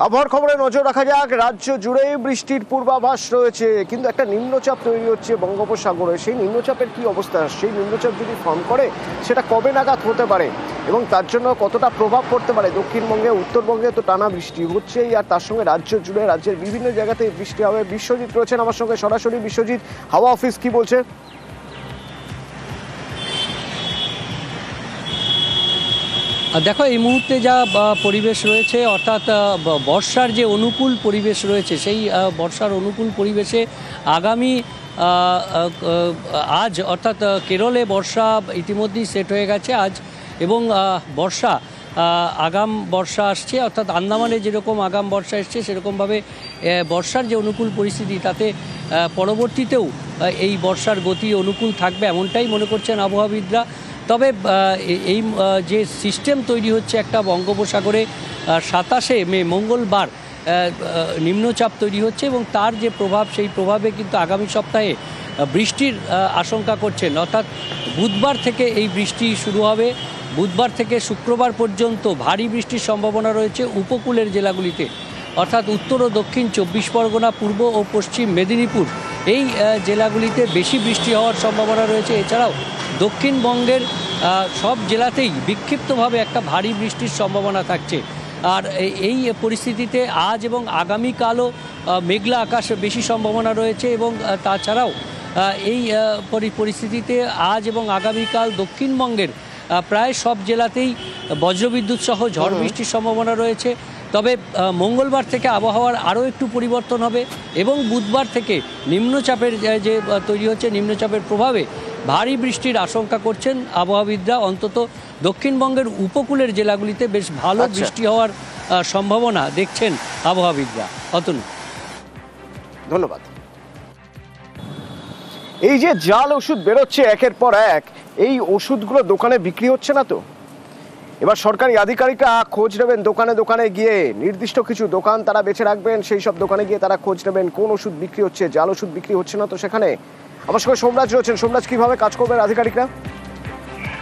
আবহাওয়ার খবরে নজর রাখা যাক। রাজ্য জুড়ে বৃষ্টির পূর্বাভাস রয়েছে, কিন্তু একটা নিম্নচাপ তৈরি হচ্ছে বঙ্গোপসাগরে। সেই নিম্নচাপের কি অবস্থা, সেই নিম্নচাপ যদি ফর্ম করে সেটা কবে নাগাদ হতে পারে এবং তার জন্য কতটা প্রভাব পড়তে পারে? দক্ষিণবঙ্গে, উত্তরবঙ্গে তো টানা বৃষ্টি হচ্ছেই, আর তার সঙ্গে রাজ্য জুড়ে রাজ্যের বিভিন্ন জায়গাতে বৃষ্টি হবে। বিশ্বজিৎ রয়েছেন আমার সঙ্গে সরাসরি। বিশ্বজিৎ, হাওয়া অফিস কি বলছে? দেখো, এই মুহূর্তে যা পরিবেশ রয়েছে, অর্থাৎ বর্ষার যে অনুকূল পরিবেশ রয়েছে, সেই বর্ষার অনুকূল পরিবেশে আগামী আজ অর্থাৎ কেরলে বর্ষা ইতিমধ্যেই সেট হয়ে গেছে আজ, এবং বর্ষা আগাম বর্ষা আসছে, অর্থাৎ আন্দামানে যেরকম আগাম বর্ষা এসছে সেরকমভাবে বর্ষার যে অনুকূল পরিস্থিতি, তাতে পরবর্তীতেও এই বর্ষার গতি অনুকূল থাকবে এমনটাই মনে করছেন আবহাওয়াবিদরা। তবে এই যে সিস্টেম তৈরি হচ্ছে একটা বঙ্গোপসাগরে, 27শে মে মঙ্গলবার নিম্নচাপ তৈরি হচ্ছে এবং তার যে প্রভাব, সেই প্রভাবে কিন্তু আগামী সপ্তাহে বৃষ্টির আশঙ্কা করছেন। অর্থাৎ বুধবার থেকে এই বৃষ্টি শুরু হবে। বুধবার থেকে শুক্রবার পর্যন্ত ভারী বৃষ্টির সম্ভাবনা রয়েছে উপকূলের জেলাগুলিতে, অর্থাৎ উত্তর ও দক্ষিণ 24 পরগনা, পূর্ব ও পশ্চিম মেদিনীপুর, এই জেলাগুলিতে বেশি বৃষ্টি হওয়ার সম্ভাবনা রয়েছে। এছাড়াও দক্ষিণবঙ্গের সব জেলাতেই বিক্ষিপ্তভাবে একটা ভারী বৃষ্টির সম্ভাবনা থাকছে। আর এই পরিস্থিতিতে আজ এবং আগামীকালও মেঘলা আকাশে বেশি সম্ভাবনা রয়েছে, এবং তাছাড়াও এই পরিস্থিতিতে আজ এবং আগামীকাল দক্ষিণবঙ্গের প্রায় সব জেলাতেই বজ্রবিদ্যুৎ সহ ঝড় বৃষ্টির সম্ভাবনা রয়েছে। তবে মঙ্গলবার থেকে আবহাওয়ার আরও একটু পরিবর্তন হবে এবং বুধবার থেকে নিম্নচাপের যে তৈরি হচ্ছে, নিম্নচাপের প্রভাবে ভারী বৃষ্টির আশঙ্কা করছেন আবহাওয়াবিদরা। অন্তত দক্ষিণবঙ্গের উপকূলের জেলাগুলিতে বেশ ভালো বৃষ্টি হওয়ার সম্ভাবনা দেখছেন আবহাওয়াবিদরা। অতনু, ধন্যবাদ। এই যে জাল ওষুধ বেরোচ্ছে একের পর এক, এই ওষুধগুলো দোকানে বিক্রি হচ্ছে না তো? এবার সরকারি আধিকারিকরা খোঁজ নেবেন দোকানে দোকানে গিয়ে, নির্দিষ্ট কিছু দোকান তারা বেছে রাখবেন, সেই সব দোকানে গিয়ে তারা খোঁজ নেবেন কোন ওষুধ বিক্রি হচ্ছে, জাল ওষুধ বিক্রি হচ্ছে না তো সেখানে। আমার সঙ্গে সোমরাজ রয়েছেন। সোমরাজ, কিভাবে কাজ করবেন আধিকারিকরা?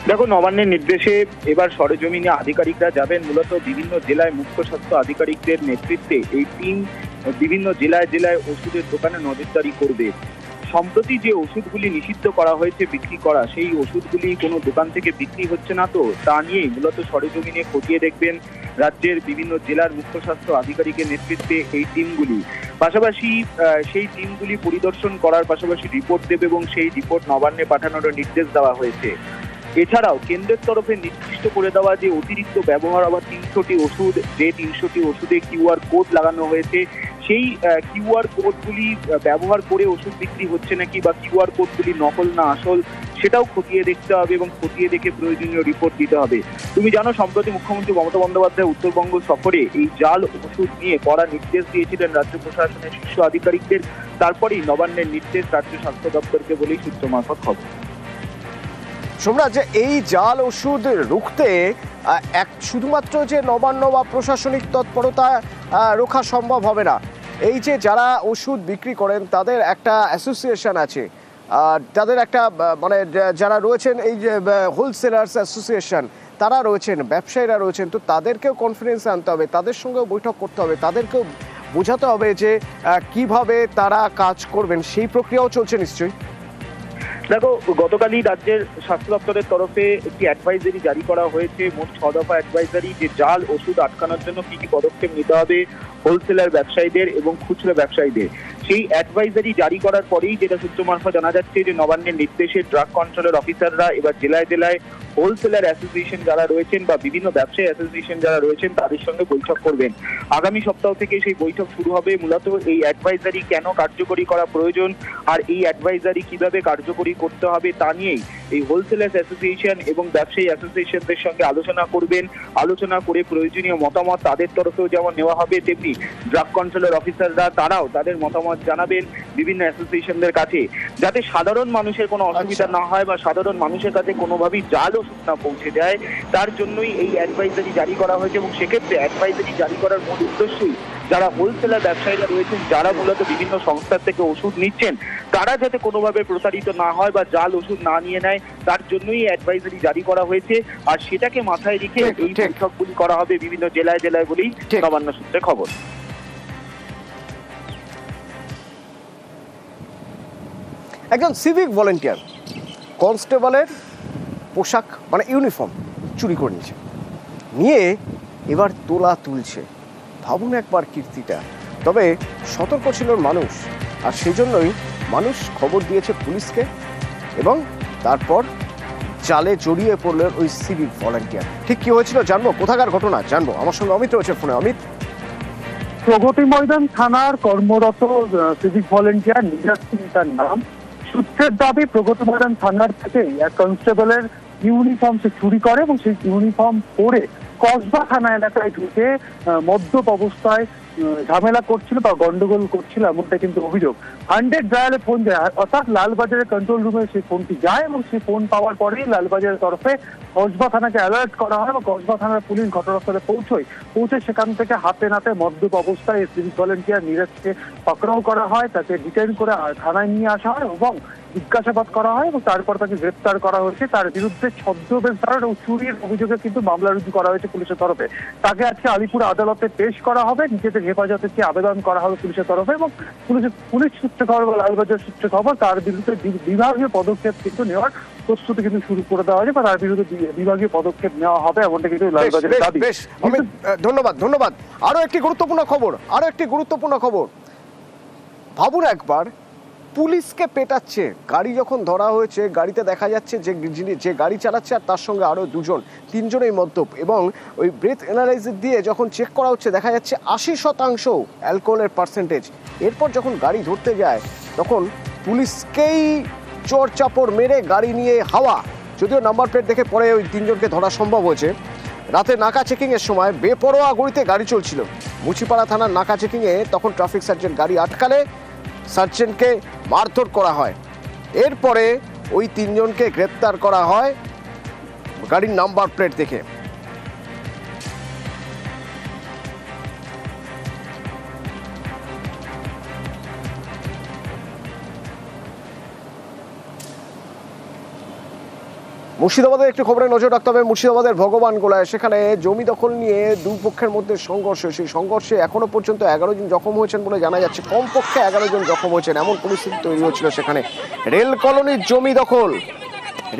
দেখো, নবান্নের নির্দেশে এবার সরেজমিনে আধিকারিকরা যাবেন। মূলত বিভিন্ন জেলায় মুখ্য স্বাস্থ্য আধিকারিকদের নেতৃত্বে এই টিম বিভিন্ন জেলায় জেলায় ওষুধের দোকানে নজরদারি করবে। সম্প্রতি যে ওষুধগুলি নিষিদ্ধ করা হয়েছে বিক্রি করা, সেই ওষুধগুলি কোনো দোকান থেকে বিক্রি হচ্ছে না তো, তা নিয়েই মূলত সরেজমিনে খতিয়ে দেখবেন রাজ্যের বিভিন্ন জেলার মুখ্য স্বাস্থ্য আধিকারিকের নেতৃত্বে এই টিমগুলি। পাশাপাশি সেই টিমগুলি পরিদর্শন করার পাশাপাশি রিপোর্ট দেবে এবং সেই রিপোর্ট নবান্নে পাঠানোর নির্দেশ দেওয়া হয়েছে। এছাড়াও কেন্দ্রের তরফে নির্দিষ্ট করে দেওয়া যে অতিরিক্ত ব্যবহার আবার 300টি ওষুধ, যে 300টি ওষুধে কিউআর কোড লাগানো হয়েছে, সেই কিউআর কোডগুলি ব্যবহার করে ওষুধ বিক্রি হচ্ছে নাকি বা কিউআর কোডগুলি নকল না আসল, সেটাও খতিয়ে দেখতে হবে এবং খতিয়ে দেখে প্রয়োজনীয় রিপোর্ট দিতে হবে। তুমি জানো, সম্প্রতি মুখ্যমন্ত্রী মমতা বন্দ্যোপাধ্যায় উত্তরবঙ্গ সফরে এই জাল ওষুধ নিয়ে কড়া নির্দেশ দিয়েছিলেন রাজ্য প্রশাসনের শীর্ষ আধিকারিকদের। তারপরেই নবান্নের নির্দেশ রাজ্য স্বাস্থ্য দপ্তরকে বলেই সূত্র মারফত খবর। সোমরাজ, এই জাল ওষুধ রুখতে শুধুমাত্র যে নবান্ন বা প্রশাসনিক তৎপরতা রোখা সম্ভব হবে না। এই যে যারা ওষুধ বিক্রি করেন তাদের একটা অ্যাসোসিয়েশন আছে, তাদের একটা মানে যারা রয়েছেন এই যে হোলসেলার্স অ্যাসোসিয়েশন, তারা রয়েছেন, ব্যবসায়ীরা রয়েছেন, তো তাদেরকেও কনফিডেন্সে আনতে হবে, তাদের সঙ্গেও বৈঠক করতে হবে, তাদেরকেও বোঝাতে হবে যে কিভাবে তারা কাজ করবেন। সেই প্রক্রিয়াও চলছে নিশ্চয়ই। দেখো, গতকালই রাজ্যের স্বাস্থ্য দপ্তরের তরফে একটি অ্যাডভাইজারি জারি করা হয়েছে, মোট 6 দফা অ্যাডভাইজারি, যে জাল ওষুধ আটকানোর জন্য কি কি পদক্ষেপ নিতে হবে হোলসেলার ব্যবসায়ীদের এবং খুচরো ব্যবসায়ীদের। সেই অ্যাডভাইজারি জারি করার পরেই যেটা সূত্র মারফত জানা যাচ্ছে যে নবান্নের নির্দেশে ড্রাগ কন্ট্রোলের অফিসাররা এবার জেলায় জেলায় হোলসেলার অ্যাসোসিয়েশন যারা রয়েছেন বা বিভিন্ন ব্যবসায়ী অ্যাসোসিয়েশন যারা রয়েছেন তাদের সঙ্গে বৈঠক করবেন। আগামী সপ্তাহ থেকে সেই বৈঠক শুরু হবে। মূলত এই অ্যাডভাইজারি কেন কার্যকরী করা প্রয়োজন আর এই অ্যাডভাইজারি কিভাবে কার্যকরী করতে হবে তা নিয়েই এই হোলসেলার্স অ্যাসোসিয়েশন এবং ব্যবসায়ী অ্যাসোসিয়েশনদের সঙ্গে আলোচনা করবেন। আলোচনা করে প্রয়োজনীয় মতামত তাদের তরফেও যেমন নেওয়া হবে, তেমনি ড্রাগ কন্ট্রোলের অফিসাররা তারাও তাদের মতামত জানাবেন বিভিন্ন অ্যাসোসিয়েশনদের কাছে, যাতে সাধারণ মানুষের কোনো অসুবিধা না হয় বা সাধারণ মানুষের কাছে কোনোভাবেই জাল ওষুধ না পৌঁছে যায়। তার জন্যই এই অ্যাডভাইজারি জারি করা হয়েছে এবং সেক্ষেত্রে অ্যাডভাইজারি জারি করার মূল উদ্দেশ্যই যারা হোলসেলার ব্যবসায়ীরা রয়েছেন, যারা মূলত বিভিন্ন সংস্থার থেকে ওষুধ নিচ্ছেন, তারা যাতে কোনোভাবে প্রতারিত না হয় বা জাল ওষুধ না নিয়ে নেয়, তার জন্যই অ্যাডভাইজারি জারি করা হয়েছে। আর সেটাকে মাথায় রেখে এই বৈঠকগুলি করা হবে বিভিন্ন জেলায় জেলায় বলেই নবান্ন সূত্রে খবর। একজন সিভিক ভলেন্টিয়ার কনস্টেবলের পোশাক মানে ইউনিফর্ম চুরি করে নিয়েছে, নিয়ে এবার তোলা তুলছে। ভাবুন একবার কীর্তিটা। তবে সতর্ক ছিল মানুষ, আর সেই জন্যই মানুষ খবর দিয়েছে পুলিশকে, এবং তারপর জালে জড়িয়ে পড়লেন ওই সিভিক ভলেন্টিয়ার। ঠিক কি হয়েছিল জানবো, কোথাকার ঘটনা জানবো। আমার সঙ্গে অমিত রয়েছে ফোনে। অমিত। প্রগতি ময়দান থানার কর্মরত সিভিক ভলেন্টিয়ার নীরাজ সিং তার নাম। সূত্রের দাবি, প্রগতি ময়দান থানার থেকে এক কনস্টেবলের ইউনিফর্ম সে চুরি করে এবং সেই ইউনিফর্ম পরে কসবা থানা এলাকায় ঢুকে মদ্যপ অবস্থায় ঝামেলা করছিল বা গন্ডগোল করছিল, এমনটা কিন্তু অভিযোগ। 100 ডায়ালে ফোন যায়, অর্থাৎ লালবাজারের কন্ট্রোল রুমে সেই ফোনটি যায় এবং সেই ফোন পাওয়ার পরেই লালবাজারের তরফে কসবা থানাকে অ্যালার্ট করা হয় এবং কসবা থানার পুলিশ ঘটনাস্থলে পৌঁছে সেখান থেকে হাতে নাতে মদ্যপ অবস্থায় সিভিক ভলেন্টিয়ার নীরজকে পাকড়াও করা হয়, তাকে ডিটেইন করে থানায় নিয়ে আসা হয় এবং জিজ্ঞাসাবাদ করা হয় এবং তারপর তাকে গ্রেপ্তার করা হয়েছে। তার বিরুদ্ধে ছদ্মবেশ ধারণ ও চুরির অভিযোগে কিন্তু মামলা রুজু করা হয়েছে পুলিশের তরফে। তাকে আজকে আলিপুর আদালতে পেশ করা হবে, নিজেদের হেফাজতে চেয়ে আবেদন করা হবে পুলিশের তরফে এবং পুলিশ সূত্রে খবর বা লালবাজার সূত্রে খবর তার বিরুদ্ধে বিভাগীয় পদক্ষেপ কিন্তু নেওয়ার প্রস্তুতি কিন্তু শুরু করে দেওয়া হয়েছে বা তার বিরুদ্ধে বিভাগীয় পদক্ষেপ নেওয়া হবে, এমনটা কিন্তু লালবাজারের দাবি। ধন্যবাদ। আরো একটি গুরুত্বপূর্ণ খবর। ভাবুন একবার, পুলিশকে পেটাচ্ছে। গাড়ি যখন ধরা হয়েছে, গাড়িতে দেখা যাচ্ছে যে গাড়ি চালাচ্ছে আর তার সঙ্গে আরো তিনজনেই মদ্যপ, এবং ওই ব্রেথ অ্যানালাইজার দিয়ে যখন চেক করা হচ্ছে দেখা যাচ্ছে 80% অ্যালকোহলের পার্সেন্টেজ। এরপর যখন গাড়ি ধরতে যায় তখন পুলিশকেই চোর চাপড় মেরে গাড়ি নিয়ে হাওয়া। যদিও নাম্বার প্লেট দেখে পরে ওই তিনজনকে ধরা সম্ভব হয়েছে। রাতে নাকা চেকিংয়ের সময় বেপরোয়া গতিতে গাড়ি চলছিল মুচিপাড়া থানার নাকা চেকিংয়ে, তখন ট্রাফিক সার্জেন্ট গাড়ি আটকালে সার্জেন্টকে মারধর করা হয়। এরপরে ওই তিনজনকে গ্রেপ্তার করা হয় গাড়ির নাম্বার প্লেট দেখে। মুর্শিদাবাদের একটি খবরে নজর রাখতে হবে। মুর্শিদাবাদের ভগবান গোলায় সেখানে জমি দখল নিয়ে দুই পক্ষের মধ্যে সংঘর্ষ। সেই সংঘর্ষে এখনো পর্যন্ত 11 জন জখম হয়েছেন বলে জানা যাচ্ছে। কমপক্ষে 11 জন জখম হয়েছেন, এমন পরিস্থিতি তৈরি হচ্ছিল সেখানে। রেল কলোনির জমি দখল,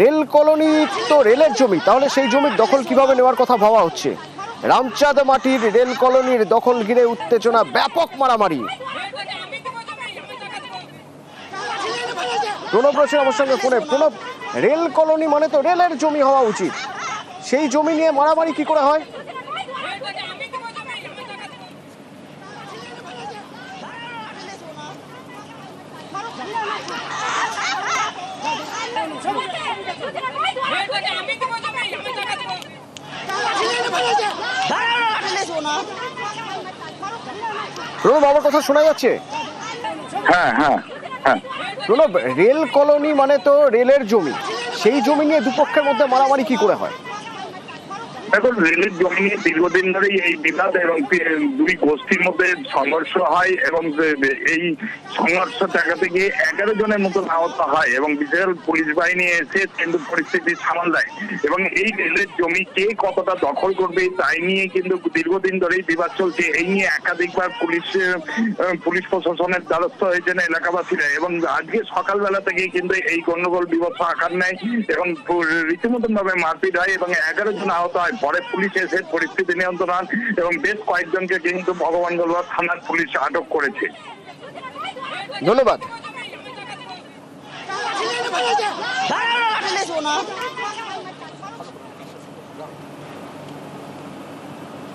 রেল কলোনি তো রেলের জমি, তাহলে সেই জমির দখল কিভাবে নেওয়ার কথা ভাবা হচ্ছে। রামচাঁদ মাটির রেল কলোনির দখল ঘিরে উত্তেজনা, ব্যাপক মারামারি। প্রণব রয়েছে আমার সঙ্গে ফোনে। প্রণব, রেল কলোনি মানে তো রেলের জমি হওয়া উচিত, সেই জমি নিয়ে মারামারি কি করে হয়? প্রণব, আমার কথা শোনা যাচ্ছে? হ্যাঁ। প্রণব, রেল কলোনি মানে তো রেলের জমি, সেই জমি নিয়ে দুপক্ষের মধ্যে মারামারি কি করে হয়? দেখুন, রেলের জমি নিয়ে দীর্ঘদিন ধরেই এই বিবাদ এবং দুই গোষ্ঠীর মধ্যে সংঘর্ষ হয় এবং এই সংঘর্ষ ঠেকাতে গিয়ে 11 জনের মতো আহত হয় এবং বিশাল পুলিশ বাহিনী এসে কিন্তু পরিস্থিতি সামাল দেয় এবং এই রেলের জমি কে কতটা দখল করবে তাই নিয়ে কিন্তু দীর্ঘদিন ধরেই বিবাদ চলছে। এই নিয়ে একাধিকবার পুলিশ প্রশাসনের দ্বারস্থ হয়েছেন এলাকাবাসীরা এবং আজকে সকালবেলা থেকেই কিন্তু এই গন্ডগোল বিভৎস আকার নেয় এবং রীতিমতন ভাবে মারপিট হয় এবং 11 জন আহত হয়। পরে পুলিশ এসে পরিস্থিতি নিয়ন্ত্রণ আন এবং বেশ কয়েকজনকে কিন্তু ভগবান গোলুয়া থানার পুলিশ আটক করেছে। ধন্যবাদ।